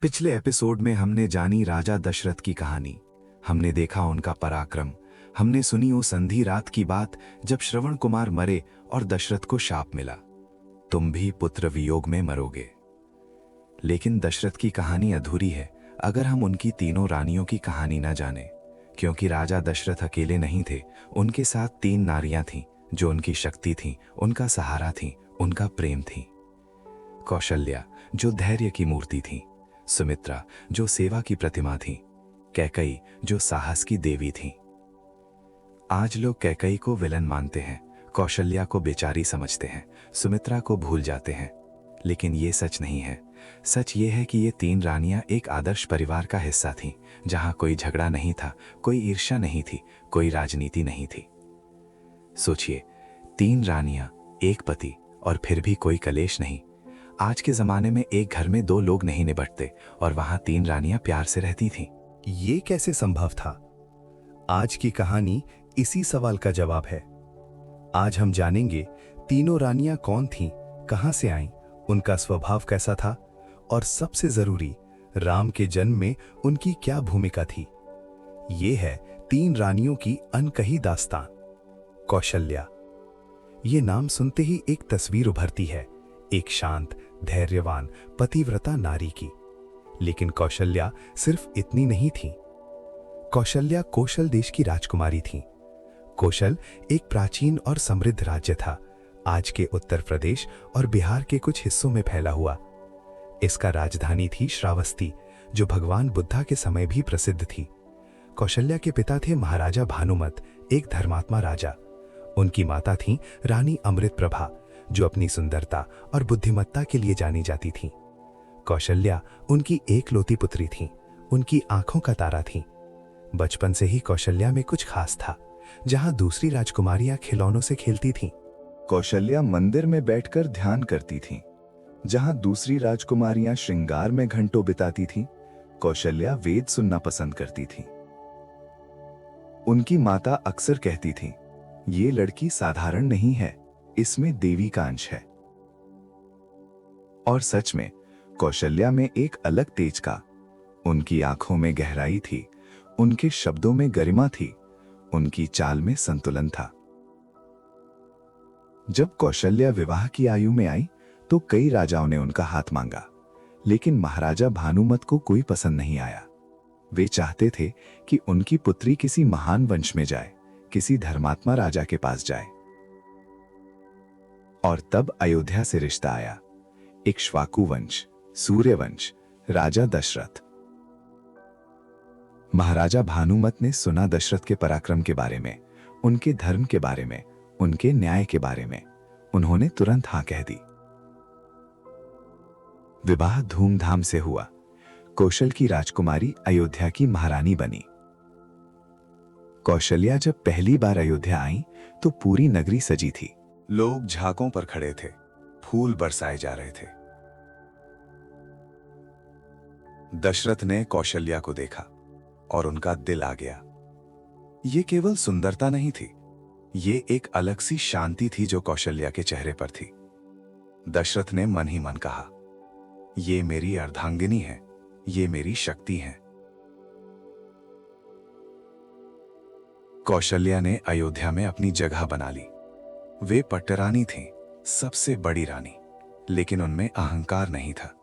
पिछले एपिसोड में हमने जानी राजा दशरथ की कहानी। हमने देखा उनका पराक्रम। हमने सुनी वो संधि रात की बात जब श्रवण कुमार मरे और दशरथ को शाप मिला, तुम भी पुत्र वियोग में मरोगे। लेकिन दशरथ की कहानी अधूरी है अगर हम उनकी तीनों रानियों की कहानी न जाने, क्योंकि राजा दशरथ अकेले नहीं थे। उनके साथ तीन नारियां थीं जो उनकी शक्ति थीं, उनका सहारा थीं, उनका प्रेम थीं। कौशल्या जो धैर्य की मूर्ति थी, सुमित्रा जो सेवा की प्रतिमा थी, कैकई जो साहस की देवी थी। आज लोग कैकई को विलन मानते हैं, कौशल्या को बेचारी समझते हैं, सुमित्रा को भूल जाते हैं। लेकिन ये सच नहीं है। सच ये है कि ये तीन रानियां एक आदर्श परिवार का हिस्सा थीं, जहां कोई झगड़ा नहीं था, कोई ईर्ष्या नहीं थी, कोई राजनीति नहीं थी। सोचिए, तीन रानियां, एक पति और फिर भी कोई कलेश नहीं। आज के जमाने में एक घर में दो लोग नहीं निपटते और वहां तीन रानियां प्यार से रहती थीं। ये कैसे संभव था? आज की कहानी इसी सवाल का जवाब है। आज हम जानेंगे तीनों रानियां कौन थीं, कहां से आईं, उनका स्वभाव कैसा था और सबसे जरूरी, राम के जन्म में उनकी क्या भूमिका थी। ये है तीन रानियों की अनकही दास्तान। कौशल्या। ये नाम सुनते ही एक तस्वीर उभरती है, एक शांत, धैर्यवान, पतिव्रता नारी की। लेकिन कौशल्या सिर्फ इतनी नहीं थी। कौशल्या कोशल देश की राजकुमारी थी। कोशल एक प्राचीन और समृद्ध राज्य था, आज के उत्तर प्रदेश और बिहार के कुछ हिस्सों में फैला हुआ। इसका राजधानी थी श्रावस्ती, जो भगवान बुद्धा के समय भी प्रसिद्ध थी। कौशल्या के पिता थे महाराजा भानुमत, एक धर्मात्मा राजा। उनकी माता थी रानी अमृत प्रभा, जो अपनी सुंदरता और बुद्धिमत्ता के लिए जानी जाती थी। कौशल्या उनकी एकलौती पुत्री थी, उनकी आंखों का तारा थी। बचपन से ही कौशल्या में कुछ खास था। जहां दूसरी राजकुमारियां खिलौनों से खेलती थीं, कौशल्या मंदिर में बैठकर ध्यान करती थीं। जहां दूसरी राजकुमारियां श्रृंगार में घंटों बिताती थीं, कौशल्या वेद सुनना पसंद करती थीं। उनकी माता अक्सर कहती थीं, ये लड़की साधारण नहीं है, इसमें देवी का अंश है। और सच में कौशल्या में एक अलग तेज का, उनकी आंखों में गहराई थी, उनके शब्दों में गरिमा थी, उनकी चाल में संतुलन था। जब कौशल्या विवाह की आयु में आई तो कई राजाओं ने उनका हाथ मांगा, लेकिन महाराजा भानुमत को कोई पसंद नहीं आया। वे चाहते थे कि उनकी पुत्री किसी महान वंश में जाए, किसी धर्मात्मा राजा के पास जाए। और तब अयोध्या से रिश्ता आया, इक्ष्वाकु वंश, सूर्यवंश, राजा दशरथ। महाराजा भानुमत ने सुना दशरथ के पराक्रम के बारे में, उनके धर्म के बारे में, उनके न्याय के बारे में। उन्होंने तुरंत हां कह दी। विवाह धूमधाम से हुआ। कौशल की राजकुमारी अयोध्या की महारानी बनी। कौशल्या जब पहली बार अयोध्या आई तो पूरी नगरी सजी थी। लोग झाकों पर खड़े थे, फूल बरसाए जा रहे थे। दशरथ ने कौशल्या को देखा और उनका दिल आ गया। ये केवल सुंदरता नहीं थी, ये एक अलग सी शांति थी जो कौशल्या के चेहरे पर थी। दशरथ ने मन ही मन कहा, ये मेरी अर्धांगिनी है, ये मेरी शक्ति है। कौशल्या ने अयोध्या में अपनी जगह बना ली। वे पट्टरानी थीं, सबसे बड़ी रानी, लेकिन उनमें अहंकार नहीं था।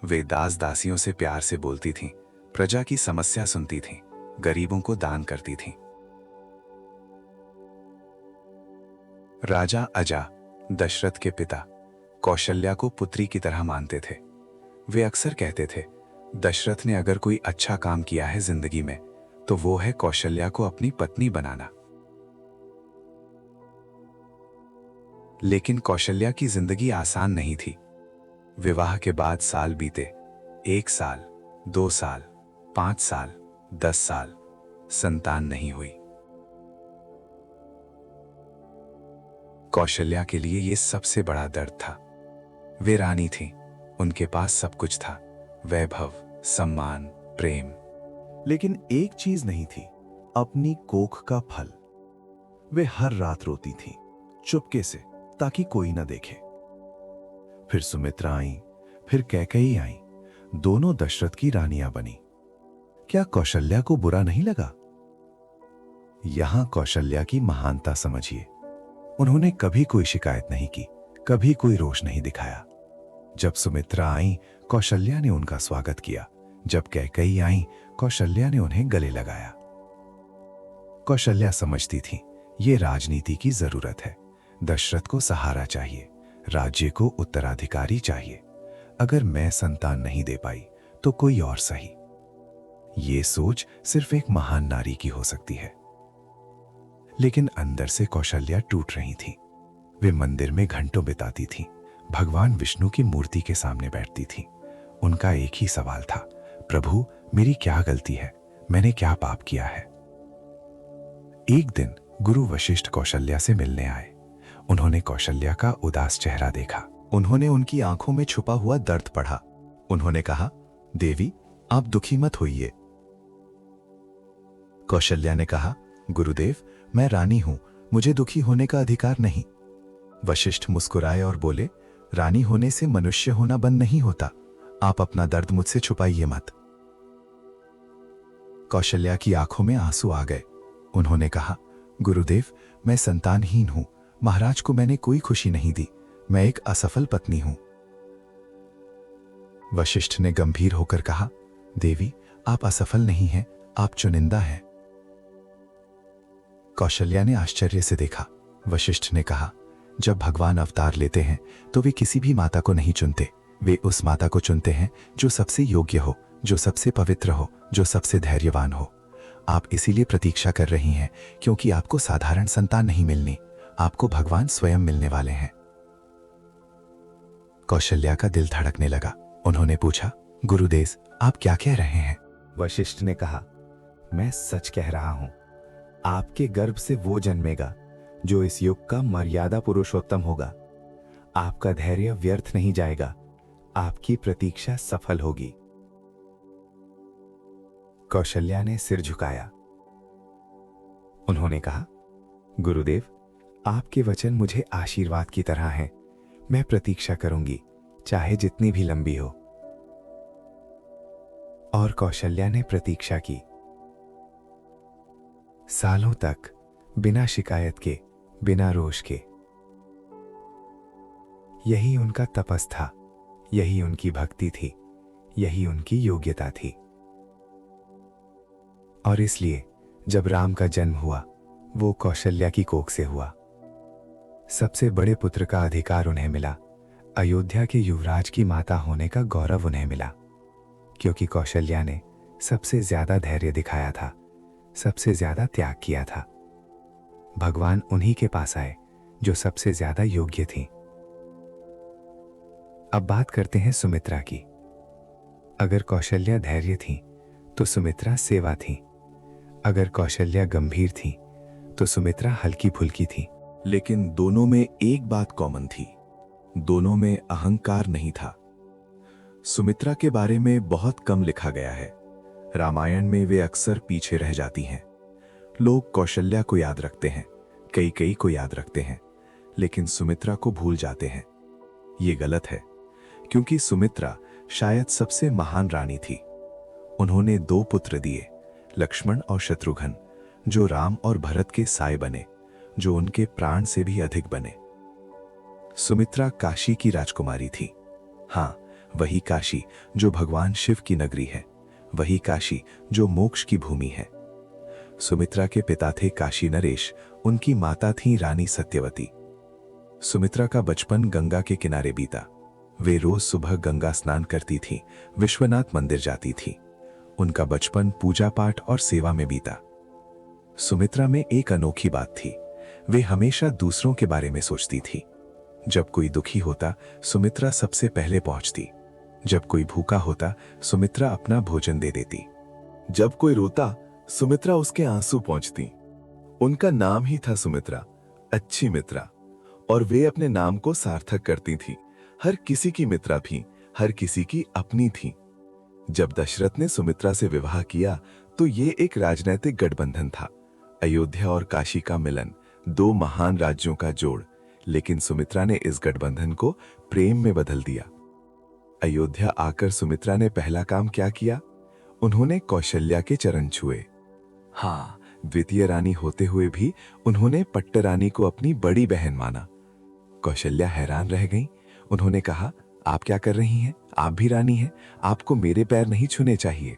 वे दास दासियों से प्यार से बोलती थीं, प्रजा की समस्या सुनती थीं, गरीबों को दान करती थीं। राजा अजा, दशरथ के पिता, कौशल्या को पुत्री की तरह मानते थे। वे अक्सर कहते थे, दशरथ ने अगर कोई अच्छा काम किया है जिंदगी में तो वो है कौशल्या को अपनी पत्नी बनाना। लेकिन कौशल्या की जिंदगी आसान नहीं थी। विवाह के बाद साल बीते, 1 साल, 2 साल, 5 साल, 10 साल, संतान नहीं हुई। कौशल्या के लिए यह सबसे बड़ा दर्द था। वे रानी थीं, उनके पास सब कुछ था, वैभव, सम्मान, प्रेम। लेकिन एक चीज नहीं थी, अपनी कोख का फल। वे हर रात रोती थीं, चुपके से, ताकि कोई न देखे। फिर सुमित्रा आई, फिर कैकेयी आई। दोनों दशरथ की रानियां बनी। क्या कौशल्या को बुरा नहीं लगा? यहां कौशल्या की महानता समझिए। उन्होंने कभी कोई शिकायत नहीं की, कभी कोई रोष नहीं दिखाया। जब सुमित्रा आई, कौशल्या ने उनका स्वागत किया। जब कैकेयी आई, कौशल्या ने उन्हें गले लगाया। कौशल्या समझती थी, ये राजनीति की जरूरत है। दशरथ को सहारा चाहिए, राज्य को उत्तराधिकारी चाहिए। अगर मैं संतान नहीं दे पाई तो कोई और सही। ये सोच सिर्फ एक महान नारी की हो सकती है। लेकिन अंदर से कौशल्या टूट रही थी। वे मंदिर में घंटों बिताती थीं, भगवान विष्णु की मूर्ति के सामने बैठती थीं। उनका एक ही सवाल था, प्रभु मेरी क्या गलती है, मैंने क्या पाप किया है? एक दिन गुरु वशिष्ठ कौशल्या से मिलने आए। उन्होंने कौशल्या का उदास चेहरा देखा। उन्होंने उनकी आंखों में छुपा हुआ दर्द पढ़ा। उन्होंने कहा, देवी आप दुखी मत होइए। कौशल्या ने कहा, गुरुदेव मैं रानी हूं, मुझे दुखी होने का अधिकार नहीं। वशिष्ठ मुस्कुराए और बोले, रानी होने से मनुष्य होना बंद नहीं होता। आप अपना दर्द मुझसे छुपाइए मत। कौशल्या की आंखों में आंसू आ गए। उन्होंने कहा, गुरुदेव मैं संतानहीन हूं, महाराज को मैंने कोई खुशी नहीं दी, मैं एक असफल पत्नी हूं। वशिष्ठ ने गंभीर होकर कहा, देवी आप असफल नहीं हैं, आप चुनिंदा हैं। कौशल्या ने आश्चर्य से देखा। वशिष्ठ ने कहा, जब भगवान अवतार लेते हैं तो वे किसी भी माता को नहीं चुनते, वे उस माता को चुनते हैं जो सबसे योग्य हो, जो सबसे पवित्र हो, जो सबसे धैर्यवान हो। आप इसीलिए प्रतीक्षा कर रही हैं क्योंकि आपको साधारण संतान नहीं मिलनी, आपको भगवान स्वयं मिलने वाले हैं। कौशल्या का दिल धड़कने लगा। उन्होंने पूछा, गुरुदेव आप क्या कह रहे हैं? वशिष्ठ ने कहा, मैं सच कह रहा हूं। आपके गर्भ से वो जन्मेगा जो इस युग का मर्यादा पुरुषोत्तम होगा। आपका धैर्य व्यर्थ नहीं जाएगा, आपकी प्रतीक्षा सफल होगी। कौशल्या ने सिर झुकाया। उन्होंने कहा, गुरुदेव आपके वचन मुझे आशीर्वाद की तरह हैं। मैं प्रतीक्षा करूंगी, चाहे जितनी भी लंबी हो। और कौशल्या ने प्रतीक्षा की। सालों तक बिना शिकायत के, बिना रोष के। यही उनका तपस था, यही उनकी भक्ति थी, यही उनकी योग्यता थी। और इसलिए जब राम का जन्म हुआ, वो कौशल्या की कोख से हुआ। सबसे बड़े पुत्र का अधिकार उन्हें मिला। अयोध्या के युवराज की माता होने का गौरव उन्हें मिला, क्योंकि कौशल्या ने सबसे ज्यादा धैर्य दिखाया था, सबसे ज्यादा त्याग किया था। भगवान उन्हीं के पास आए जो सबसे ज्यादा योग्य थी। अब बात करते हैं सुमित्रा की। अगर कौशल्या धैर्य थी तो सुमित्रा सेवा थी। अगर कौशल्या गंभीर थी तो सुमित्रा हल्की फुल्की थी। लेकिन दोनों में एक बात कॉमन थी, दोनों में अहंकार नहीं था। सुमित्रा के बारे में बहुत कम लिखा गया है। रामायण में वे अक्सर पीछे रह जाती हैं। लोग कौशल्या को याद रखते हैं, कैकेयी को याद रखते हैं, लेकिन सुमित्रा को भूल जाते हैं। ये गलत है, क्योंकि सुमित्रा शायद सबसे महान रानी थी। उन्होंने 2 पुत्र दिए, लक्ष्मण और शत्रुघ्न, जो राम और भरत के साए बने, जो उनके प्राण से भी अधिक बने। सुमित्रा काशी की राजकुमारी थी। हां, वही काशी जो भगवान शिव की नगरी है, वही काशी जो मोक्ष की भूमि है। सुमित्रा के पिता थे काशी नरेश, उनकी माता थी रानी सत्यवती। सुमित्रा का बचपन गंगा के किनारे बीता। वे रोज सुबह गंगा स्नान करती थीं, विश्वनाथ मंदिर जाती थीं। उनका बचपन पूजा पाठ और सेवा में बीता। सुमित्रा में एक अनोखी बात थी, वे हमेशा दूसरों के बारे में सोचती थी। जब कोई दुखी होता, सुमित्रा सबसे पहले पहुंचती। जब कोई भूखा होता, सुमित्रा अपना भोजन दे देती। जब कोई रोता, सुमित्रा उसके आंसू पोंछती। उनका नाम ही था सुमित्रा, अच्छी मित्रा, और वे अपने नाम को सार्थक करती थी। हर किसी की मित्रा थी, हर किसी की अपनी थी। जब दशरथ ने सुमित्रा से विवाह किया तो ये एक राजनैतिक गठबंधन था, अयोध्या और काशी का मिलन, 2 महान राज्यों का जोड़। लेकिन सुमित्रा ने इस गठबंधन को प्रेम में बदल दिया। अयोध्या आकर सुमित्रा ने पहला काम क्या किया? उन्होंने कौशल्या के चरण छुए। हाँ, द्वितीय रानी होते हुए भी उन्होंने पट्टरानी को अपनी बड़ी बहन माना। कौशल्या हैरान रह गईं। उन्होंने कहा, आप क्या कर रही हैं? आप भी रानी हैं, आपको मेरे पैर नहीं छूने चाहिए।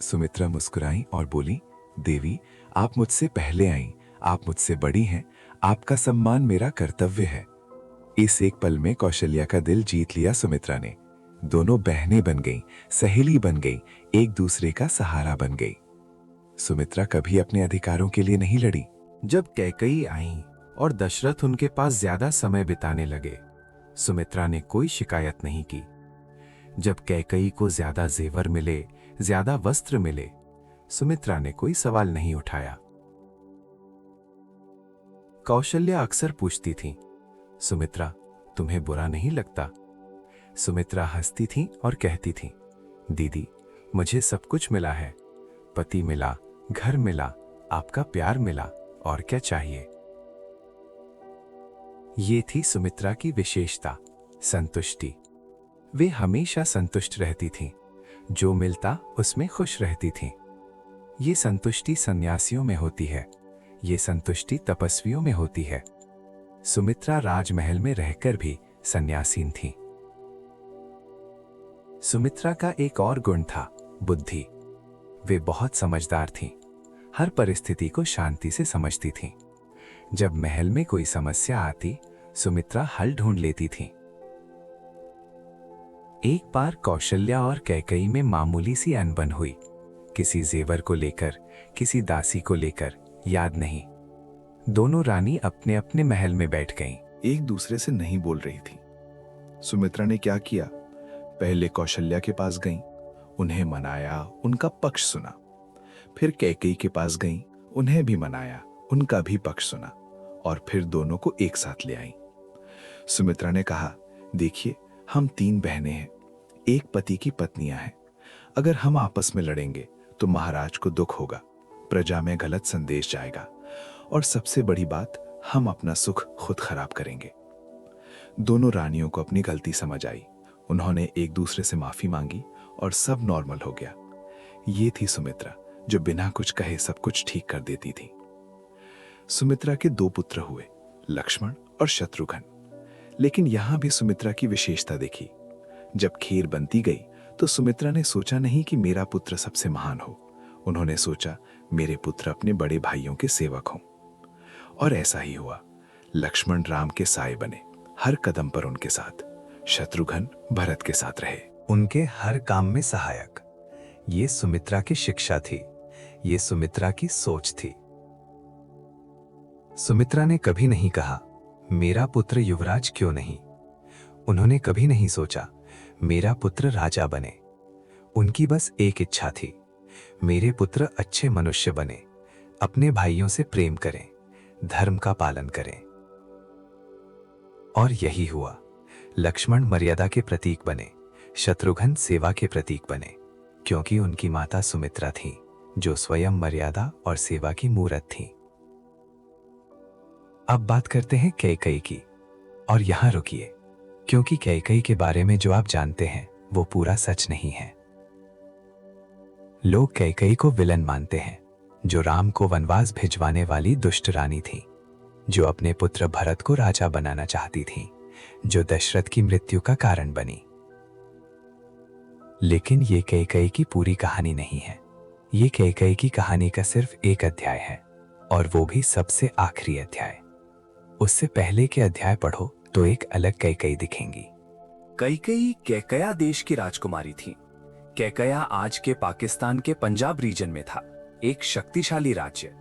सुमित्रा मुस्कुराई और बोली, देवी, आप मुझसे पहले आईं, आप मुझसे बड़ी हैं, आपका सम्मान मेरा कर्तव्य है। इस एक पल में कौशल्या का दिल जीत लिया सुमित्रा ने। दोनों बहनें बन गईं, सहेली बन गईं, एक दूसरे का सहारा बन गई। सुमित्रा कभी अपने अधिकारों के लिए नहीं लड़ी। जब कैकई आईं और दशरथ उनके पास ज्यादा समय बिताने लगे, सुमित्रा ने कोई शिकायत नहीं की। जब कैकई को ज्यादा जेवर मिले, ज्यादा वस्त्र मिले, सुमित्रा ने कोई सवाल नहीं उठाया। कौशल्या अक्सर पूछती थी, सुमित्रा, तुम्हें बुरा नहीं लगता? सुमित्रा हंसती थी और कहती थी, दीदी, मुझे सब कुछ मिला है, पति मिला, घर मिला, आपका प्यार मिला, और क्या चाहिए? ये थी सुमित्रा की विशेषता, संतुष्टि। वे हमेशा संतुष्ट रहती थीं, जो मिलता उसमें खुश रहती थीं। ये संतुष्टि सन्यासियों में होती है, ये संतुष्टि तपस्वियों में होती है। सुमित्रा राजमहल में रहकर भी सन्यासीन थी। सुमित्रा का एक और गुण था, बुद्धि। वे बहुत समझदार थीं, हर परिस्थिति को शांति से समझती थीं। जब महल में कोई समस्या आती, सुमित्रा हल ढूंढ लेती थीं। एक बार कौशल्या और कैकई में मामूली सी अनबन हुई, किसी जेवर को लेकर, किसी दासी को लेकर, याद नहीं। दोनों रानी अपने अपने महल में बैठ गईं। एक दूसरे से नहीं बोल रही थी। सुमित्रा ने क्या किया? पहले कौशल्या के पास गईं, उन्हें मनाया, उनका पक्ष सुना। फिर कैकेयी के पास गईं, उन्हें भी मनाया, उनका भी पक्ष सुना, और फिर दोनों को एक साथ ले आईं। सुमित्रा ने कहा, देखिए, हम 3 बहनें हैं, एक पति की पत्नियां हैं। अगर हम आपस में लड़ेंगे तो महाराज को दुख होगा, प्रजा में गलत संदेश जाएगा, और सबसे बड़ी बात, हम अपना सुख खुद खराब करेंगे। दोनों रानियों को अपनी गलती समझ आई। उन्होंने एक दूसरे से माफी मांगी और सब नॉर्मल हो गया। ये थी सुमित्रा, जो बिना कुछ कहे सब कुछ ठीक कर देती थी। सुमित्रा के 2 पुत्र हुए, लक्ष्मण और शत्रुघ्न। लेकिन यहां भी सुमित्रा की विशेषता देखी। जब खीर बनती गई तो सुमित्रा ने सोचा नहीं कि मेरा पुत्र सबसे महान हो। उन्होंने सोचा, मेरे पुत्र अपने बड़े भाइयों के सेवक हों। और ऐसा ही हुआ। लक्ष्मण राम के साए बने, हर कदम पर उनके साथ। शत्रुघ्न भरत के साथ रहे, उनके हर काम में सहायक। ये सुमित्रा की शिक्षा थी, ये सुमित्रा की सोच थी। सुमित्रा ने कभी नहीं कहा, मेरा पुत्र युवराज क्यों नहीं। उन्होंने कभी नहीं सोचा, मेरा पुत्र राजा बने। उनकी बस एक इच्छा थी, मेरे पुत्र अच्छे मनुष्य बने, अपने भाइयों से प्रेम करें, धर्म का पालन करें। और यही हुआ। लक्ष्मण मर्यादा के प्रतीक बने, शत्रुघ्न सेवा के प्रतीक बने, क्योंकि उनकी माता सुमित्रा थी, जो स्वयं मर्यादा और सेवा की मूरत थी। अब बात करते हैं कैकेयी की, और यहां रुकिए, क्योंकि कैकेयी के बारे में जो आप जानते हैं वो पूरा सच नहीं है। लोग कैकेयी को विलन मानते हैं, जो राम को वनवास भिजवाने वाली दुष्ट रानी थी, जो अपने पुत्र भरत को राजा बनाना चाहती थी, जो दशरथ की मृत्यु का कारण बनी। लेकिन ये कैकेयी की पूरी कहानी नहीं है। ये कैकेयी की कहानी का सिर्फ एक अध्याय है, और वो भी सबसे आखिरी अध्याय। उससे पहले के अध्याय पढ़ो तो एक अलग कैकेयी दिखेंगी। कैकेयी कैकया देश की राजकुमारी थी। कैकया आज के पाकिस्तान के पंजाब रीजन में था, एक शक्तिशाली राज्य।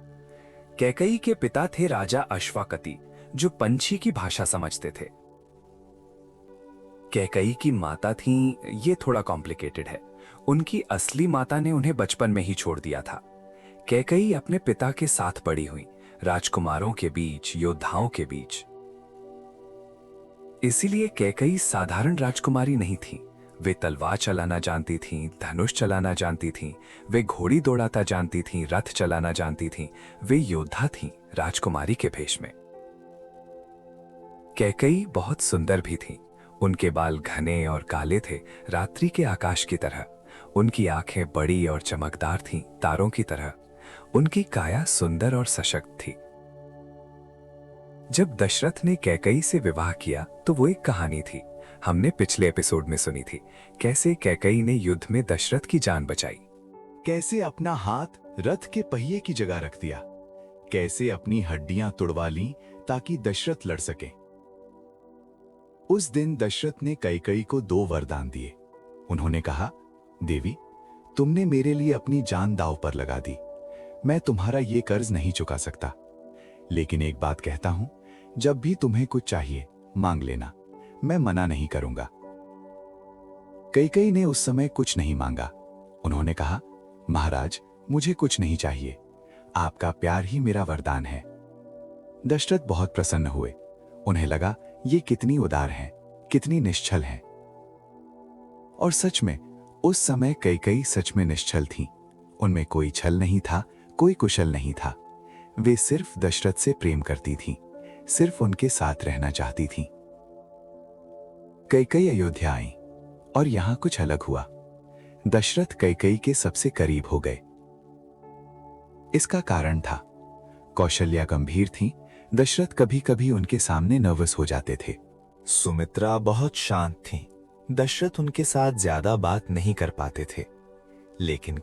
कैकेयी के पिता थे राजा अश्वाकति, जो पंछी की भाषा समझते थे। कैकेयी की माता थी, ये थोड़ा कॉम्प्लिकेटेड है। उनकी असली माता ने उन्हें बचपन में ही छोड़ दिया था। कैकेयी अपने पिता के साथ बड़ी हुई, राजकुमारों के बीच, योद्धाओं के बीच। इसीलिए कैकेयी साधारण राजकुमारी नहीं थी। वे तलवार चलाना जानती थीं, धनुष चलाना जानती थीं, वे घोड़ी दौड़ाता जानती थीं, रथ चलाना जानती थीं, वे योद्धा थीं, राजकुमारी के भेष में। कैकेयी बहुत सुंदर भी थी। उनके बाल घने और काले थे, रात्रि के आकाश की तरह। उनकी आंखें बड़ी और चमकदार थीं, तारों की तरह। उनकी काया सुंदर और सशक्त थी। जब दशरथ ने कैकई से विवाह किया तो वो एक कहानी थी। हमने पिछले एपिसोड में सुनी थी कैसे कैकई ने युद्ध में दशरथ की जान बचाई, कैसे अपना हाथ रथ के पहिए की जगह रख दिया, कैसे अपनी हड्डियां तुड़वा ली ताकि दशरथ लड़ सके। उस दिन दशरथ ने कैकई को 2 वरदान दिए। उन्होंने कहा, देवी, तुमने मेरे लिए अपनी जान दांव पर लगा दी। मैं तुम्हारा ये कर्ज नहीं चुका सकता, लेकिन एक बात कहता हूं, जब भी तुम्हें कुछ चाहिए मांग लेना, मैं मना नहीं करूंगा। कैकई ने उस समय कुछ नहीं मांगा। उन्होंने कहा, महाराज, मुझे कुछ नहीं चाहिए, आपका प्यार ही मेरा वरदान है। दशरथ बहुत प्रसन्न हुए। उन्हें लगा ये कितनी उदार हैं, कितनी निश्चल हैं। और सच में उस समय कैकई सच में निश्चल थीं। उनमें कोई छल नहीं था, कोई कुशल नहीं था। वे सिर्फ दशरथ से प्रेम करती थीं, सिर्फ उनके साथ रहना चाहती थीं। कैकई अयोध्या आई और यहां कुछ अलग हुआ। दशरथ कैकई के सबसे करीब हो गए। इसका कारण था, कौशल्या गंभीर थी, दशरथ कभी कभी उनके सामने नर्वस हो जाते थे। सुमित्रा बहुत शांत थीं। दशरथ उनके साथ ज्यादा बात नहीं कर पाते थे। लेकिन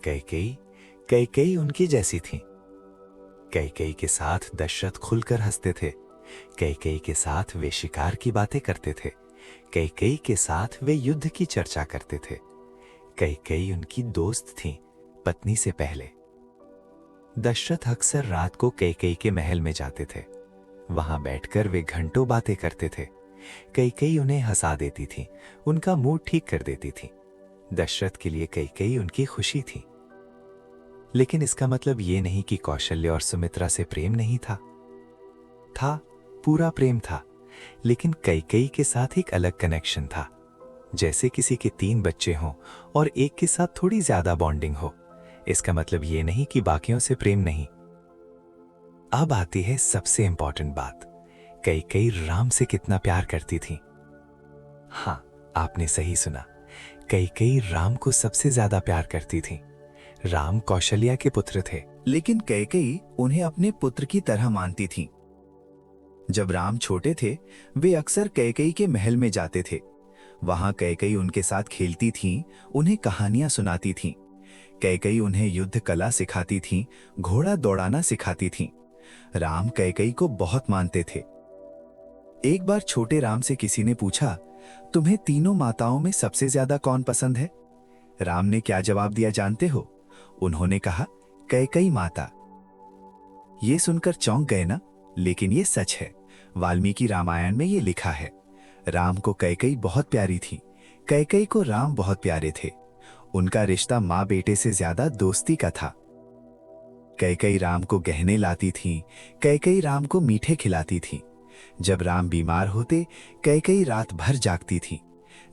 कैकई उनकी जैसी थी। कैकई के साथ दशरथ खुलकर हंसते थे। कैकई के साथ वे शिकार की बातें करते थे। कैकई के साथ वे युद्ध की चर्चा करते थे। कैकई उनकी दोस्त थी, पत्नी से पहले। दशरथ अक्सर रात को कैकई के महल में जाते थे। वहां बैठकर वे घंटों बातें करते थे। कैकई उन्हें हंसा देती थी, उनका मूड ठीक कर देती थी। दशरथ के लिए कैकई उनकी खुशी थी। लेकिन इसका मतलब ये नहीं कि कौशल्य और सुमित्रा से प्रेम नहीं था। पूरा प्रेम था, लेकिन कैकई के साथ एक अलग कनेक्शन था। जैसे किसी के 3 बच्चे हों और एक के साथ थोड़ी ज्यादा बॉन्डिंग हो। इसका मतलब ये नहीं कि बाकियों से प्रेम नहीं। अब आती है सबसे इंपॉर्टेंट बात, कैकई राम से कितना प्यार करती थी। हां, आपने सही सुना, कैकई राम को सबसे ज्यादा प्यार करती थी। राम कौशल्या के पुत्र थे, लेकिन कैकई उन्हें अपने पुत्र की तरह मानती थीं। जब राम छोटे थे, वे अक्सर कैकई के महल में जाते थे। वहां कैकई उनके साथ खेलती थीं, उन्हें कहानियां सुनाती थीं। कैकई उन्हें युद्ध कला सिखाती थीं, घोड़ा दौड़ाना सिखाती थीं। राम कैकई को बहुत मानते थे। एक बार छोटे राम से किसी ने पूछा, तुम्हें तीनों माताओं में सबसे ज्यादा कौन पसंद है? राम ने क्या जवाब दिया जानते हो? उन्होंने कहा, कैकई माता। ये सुनकर चौंक गए ना? लेकिन ये सच है। वाल्मीकि रामायण में ये लिखा है। राम को कैकई बहुत प्यारी थी। कैकई को राम बहुत प्यारे थे। उनका रिश्ता माँ बेटे से ज्यादा दोस्ती का था। कैकई राम को गहने लाती थी। कैकई राम को मीठे खिलाती थी। जब राम बीमार होते, कैकई रात भर जागती थी।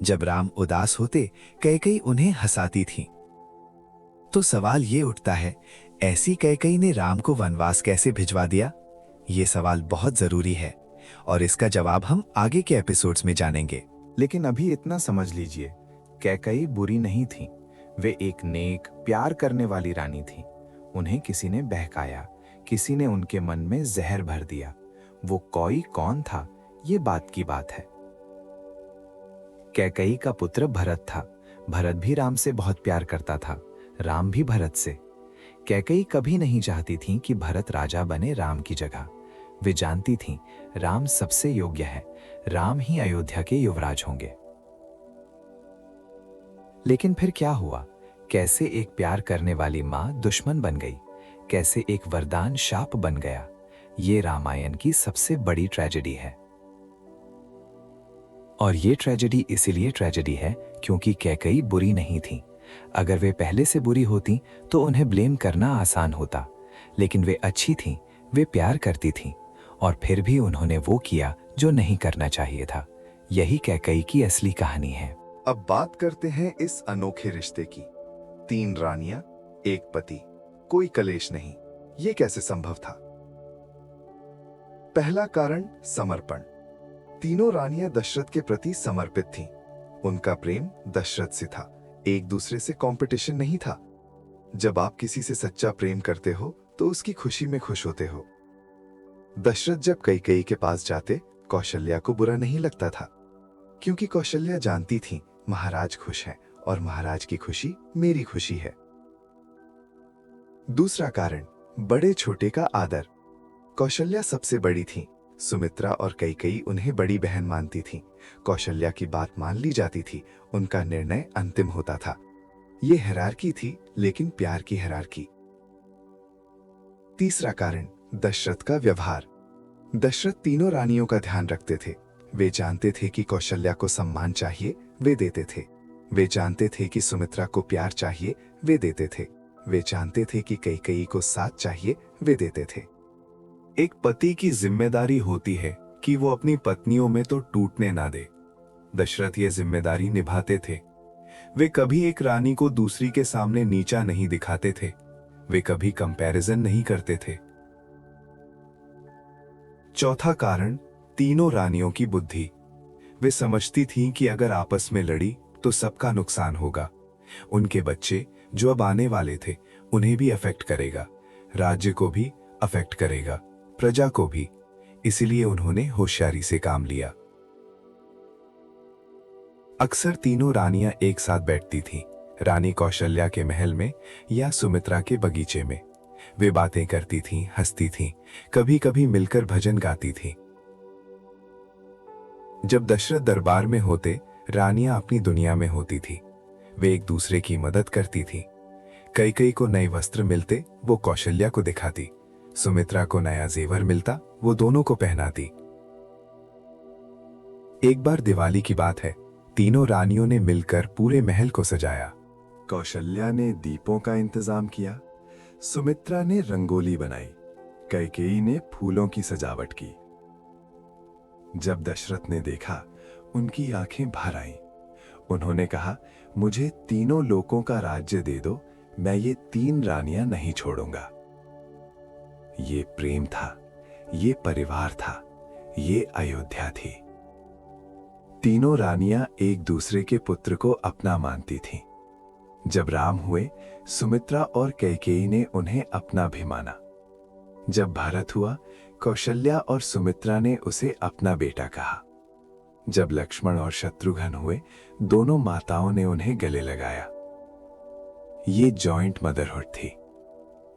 जब राम उदास होते, कैकई उन्हें हंसाती थी। तो सवाल ये उठता है, ऐसी कैकई ने राम को वनवास कैसे भिजवा दिया? ये सवाल बहुत जरूरी है और इसका जवाब हम आगे के एपिसोड्स में जानेंगे। लेकिन अभी इतना समझ लीजिए, कैकई बुरी नहीं थी। वे एक नेक, प्यार करने वाली रानी थी। उन्हें किसी ने बहकाया, किसी ने उनके मन में जहर भर दिया। वो कोई कौन था, ये बात की बात है। कैकई का पुत्र भरत था। भरत भी राम से बहुत प्यार करता था, राम भी भरत से। कैकई कभी नहीं चाहती थी कि भरत राजा बने राम की जगह। वे जानती थीं राम सबसे योग्य है, राम ही अयोध्या के युवराज होंगे। लेकिन फिर क्या हुआ? कैसे एक प्यार करने वाली मां दुश्मन बन गई? कैसे एक वरदान शाप बन गया? ये रामायण की सबसे बड़ी ट्रेजेडी है। और ये ट्रेजेडी इसीलिए ट्रेजेडी है क्योंकि कैकई बुरी नहीं थी। अगर वे पहले से बुरी होती तो उन्हें ब्लेम करना आसान होता, लेकिन वे अच्छी थीं, वे प्यार करती थीं और फिर भी उन्होंने वो किया जो नहीं करना चाहिए था। यही कैकई की असली कहानी है। अब बात करते हैं इस अनोखे रिश्ते की। 3 रानियां, एक पति, कोई कलेश नहीं। ये कैसे संभव था? पहला कारण, समर्पण। तीनों रानियां दशरथ के प्रति समर्पित थीं। उनका प्रेम दशरथ से था, एक दूसरे से कंपटीशन नहीं था। जब आप किसी से सच्चा प्रेम करते हो तो उसकी खुशी में खुश होते हो। दशरथ जब कैकेयी के पास जाते, कौशल्या को बुरा नहीं लगता था, क्योंकि कौशल्या जानती थी महाराज खुश हैं और महाराज की खुशी मेरी खुशी है। दूसरा कारण, बड़े छोटे का आदर। कौशल्या सबसे बड़ी थी। सुमित्रा और कैकेयी उन्हें बड़ी बहन मानती थीं। कौशल्या की बात मान ली जाती थी, उनका निर्णय अंतिम होता था। ये हिरार्की थी, लेकिन प्यार की हिरार्की। तीसरा कारण, दशरथ का व्यवहार। दशरथ तीनों रानियों का ध्यान रखते थे। वे जानते थे कि कौशल्या को सम्मान चाहिए, वे देते थे। वे जानते थे कि सुमित्रा को प्यार चाहिए, वे देते थे। वे जानते थे कि कैकेयी को साथ चाहिए, वे देते थे। एक पति की जिम्मेदारी होती है कि वो अपनी पत्नियों में तो टूटने ना दे। दशरथ ये जिम्मेदारी निभाते थे। वे कभी एक रानी को दूसरी के सामने नीचा नहीं दिखाते थे। वे कभी कंपैरिजन नहीं करते थे। चौथा कारण, तीनों रानियों की बुद्धि। वे समझती थीं कि अगर आपस में लड़ी तो सबका नुकसान होगा। उनके बच्चे जो अब आने वाले थे, उन्हें भी अफेक्ट करेगा, राज्य को भी अफेक्ट करेगा, प्रजा को भी। इसलिए उन्होंने होशियारी से काम लिया। अक्सर तीनों रानियां एक साथ बैठती थीं, रानी कौशल्या के महल में या सुमित्रा के बगीचे में। वे बातें करती थीं, हंसती थीं, कभी कभी मिलकर भजन गाती थीं। जब दशरथ दरबार में होते, रानियां अपनी दुनिया में होती थी। वे एक दूसरे की मदद करती थीं। कैकेयी को नए वस्त्र मिलते, वो कौशल्या को दिखाती। सुमित्रा को नया जेवर मिलता, वो दोनों को पहनाती। एक बार दिवाली की बात है, तीनों रानियों ने मिलकर पूरे महल को सजाया। कौशल्या ने दीपों का इंतजाम किया, सुमित्रा ने रंगोली बनाई, कैकेयी ने फूलों की सजावट की। जब दशरथ ने देखा, उनकी आंखें भर आईं। उन्होंने कहा, मुझे तीनों लोकों का राज्य दे दो, मैं ये 3 रानियां नहीं छोड़ूंगा। ये प्रेम था, ये परिवार था, ये अयोध्या थी। तीनों रानियां एक दूसरे के पुत्र को अपना मानती थीं। जब राम हुए, सुमित्रा और कैकेयी ने उन्हें अपना भी माना। जब भरत हुआ, कौशल्या और सुमित्रा ने उसे अपना बेटा कहा। जब लक्ष्मण और शत्रुघ्न हुए, दोनों माताओं ने उन्हें गले लगाया। ये जॉइंट मदरहुड थी।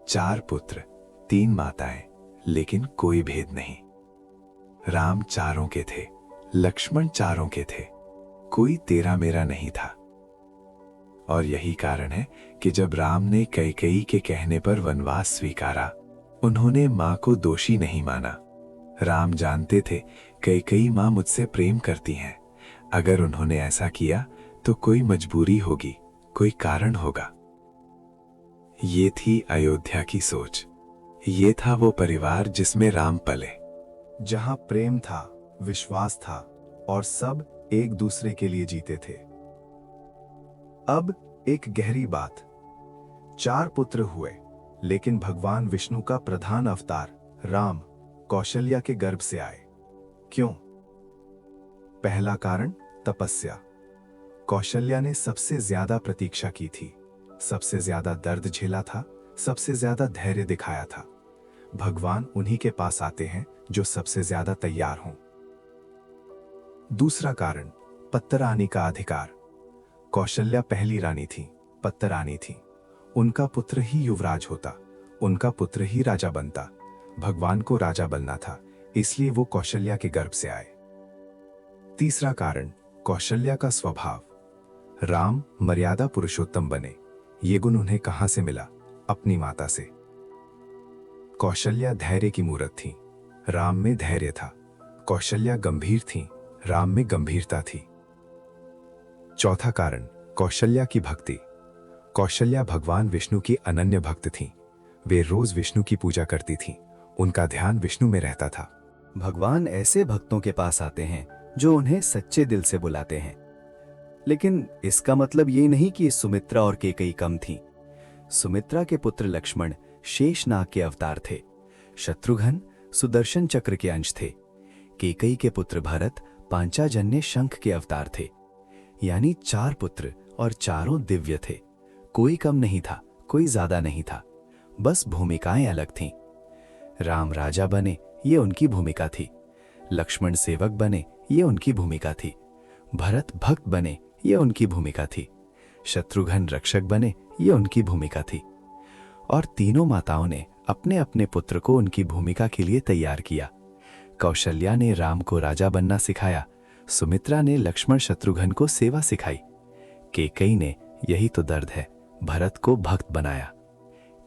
4 पुत्र, 3 माताएं, लेकिन कोई भेद नहीं। राम चारों के थे, लक्ष्मण चारों के थे, कोई तेरा मेरा नहीं था। और यही कारण है कि जब राम ने कैकेयी के कहने पर वनवास स्वीकारा, उन्होंने मां को दोषी नहीं माना। राम जानते थे कैकेयी मां मुझसे प्रेम करती हैं। अगर उन्होंने ऐसा किया तो कोई मजबूरी होगी, कोई कारण होगा। ये थी अयोध्या की सोच। ये था वो परिवार जिसमें राम पले, जहां प्रेम था, विश्वास था और सब एक दूसरे के लिए जीते थे। अब एक गहरी बात, 4 पुत्र हुए, लेकिन भगवान विष्णु का प्रधान अवतार राम कौशल्या के गर्भ से आए। क्यों? पहला कारण, तपस्या। कौशल्या ने सबसे ज्यादा प्रतीक्षा की थी, सबसे ज्यादा दर्द झेला था, सबसे ज्यादा धैर्य दिखाया था। भगवान उन्हीं के पास आते हैं जो सबसे ज्यादा तैयार हों। दूसरा कारण, पत्तरानी का अधिकार। कौशल्या पहली रानी थी, पत्तरानी थी। उनका पुत्र ही युवराज होता, उनका पुत्र ही राजा बनता। भगवान को राजा बनना था, इसलिए वो कौशल्या के गर्भ से आए। तीसरा कारण, कौशल्या का स्वभाव। राम मर्यादा पुरुषोत्तम बने, ये गुण उन्हें कहां से मिला? अपनी माता से। कौशल्या धैर्य की मूरत थी, राम में धैर्य था। कौशल्या गंभीर थी, राम में गंभीरता थी। चौथा कारण, कौशल्या की भक्ति। कौशल्या भगवान विष्णु की अनन्य भक्त थीं। वे रोज विष्णु की पूजा करती थीं, उनका ध्यान विष्णु में रहता था। भगवान ऐसे भक्तों के पास आते हैं जो उन्हें सच्चे दिल से बुलाते हैं। लेकिन इसका मतलब ये नहीं कि सुमित्रा और कैकेयी कम थीं। सुमित्रा के पुत्र लक्ष्मण शेषनाग के अवतार थे। शत्रुघ्न सुदर्शन चक्र के अंश थे। कैकेयी के पुत्र भरत पांचाजन्य शंख के अवतार थे, यानी 4 पुत्र और चारों दिव्य थे। कोई कम नहीं था, कोई ज्यादा नहीं था, बस भूमिकाएं अलग थीं। राम राजा बने, ये उनकी भूमिका थी। लक्ष्मण सेवक बने, ये उनकी भूमिका थी। भरत भक्त बने, ये उनकी भूमिका थी। शत्रुघ्न रक्षक बने, ये उनकी भूमिका थी। और तीनों माताओं ने अपने अपने पुत्र को उनकी भूमिका के लिए तैयार किया। कौशल्या ने राम को राजा बनना सिखाया, सुमित्रा ने लक्ष्मण शत्रुघ्न को सेवा सिखाई, कैकेयी ने, यही तो दर्द है, भरत को भक्त बनाया।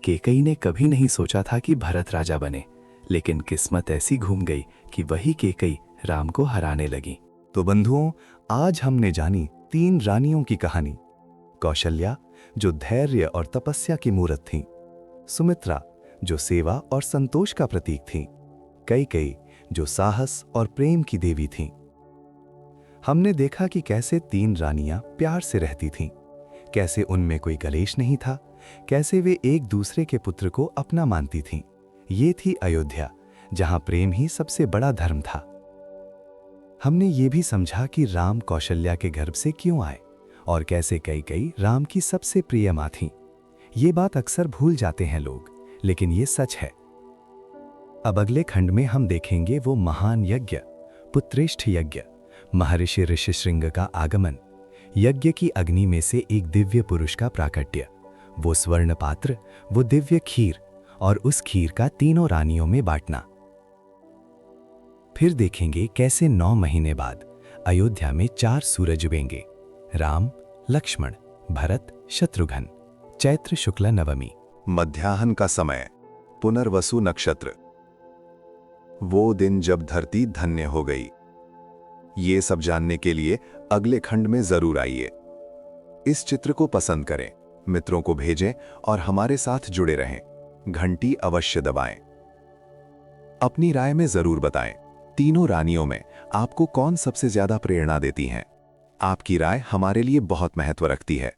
कैकेयी ने कभी नहीं सोचा था कि भरत राजा बने, लेकिन किस्मत ऐसी घूम गई कि वही कैकेयी राम को हराने लगी। तो बंधुओं, आज हमने जानी 3 रानियों की कहानी। कौशल्या, जो धैर्य और तपस्या की मूरत थीं, सुमित्रा, जो सेवा और संतोष का प्रतीक थीं, कैकेयी, जो साहस और प्रेम की देवी थीं। हमने देखा कि कैसे 3 रानियां प्यार से रहती थीं, कैसे उनमें कोई कलेश नहीं था, कैसे वे एक दूसरे के पुत्र को अपना मानती थीं। ये थी अयोध्या, जहां प्रेम ही सबसे बड़ा धर्म था। हमने ये भी समझा कि राम कौशल्या के गर्भ से क्यों आए और कैसे कैकेयी राम की सबसे प्रिय मां थीं। ये बात अक्सर भूल जाते हैं लोग, लेकिन ये सच है। अब अगले खंड में हम देखेंगे वो महान यज्ञ, पुत्रेष्ठ यज्ञ, महर्षि ऋषिशृंग का आगमन, यज्ञ की अग्नि में से एक दिव्य पुरुष का प्राकट्य, वो स्वर्ण पात्र, वो दिव्य खीर और उस खीर का तीनों रानियों में बांटना। फिर देखेंगे कैसे 9 महीने बाद अयोध्या में 4 सूरज उगेंगे, राम, लक्ष्मण, भरत, शत्रुघ्न, चैत्र शुक्ल नवमी। मध्याह्न का समय, पुनर्वसु नक्षत्र। वो दिन जब धरती धन्य हो गई। ये सब जानने के लिए अगले खंड में जरूर आइए। इस चित्र को पसंद करें, मित्रों को भेजें और हमारे साथ जुड़े रहें। घंटी अवश्य दबाएं। अपनी राय में जरूर बताएं, तीनों रानियों में आपको कौन सबसे ज्यादा प्रेरणा देती हैं? आपकी राय हमारे लिए बहुत महत्व रखती है।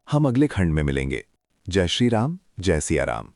हम अगले खंड में मिलेंगे। जय श्री राम, जय सिया राम।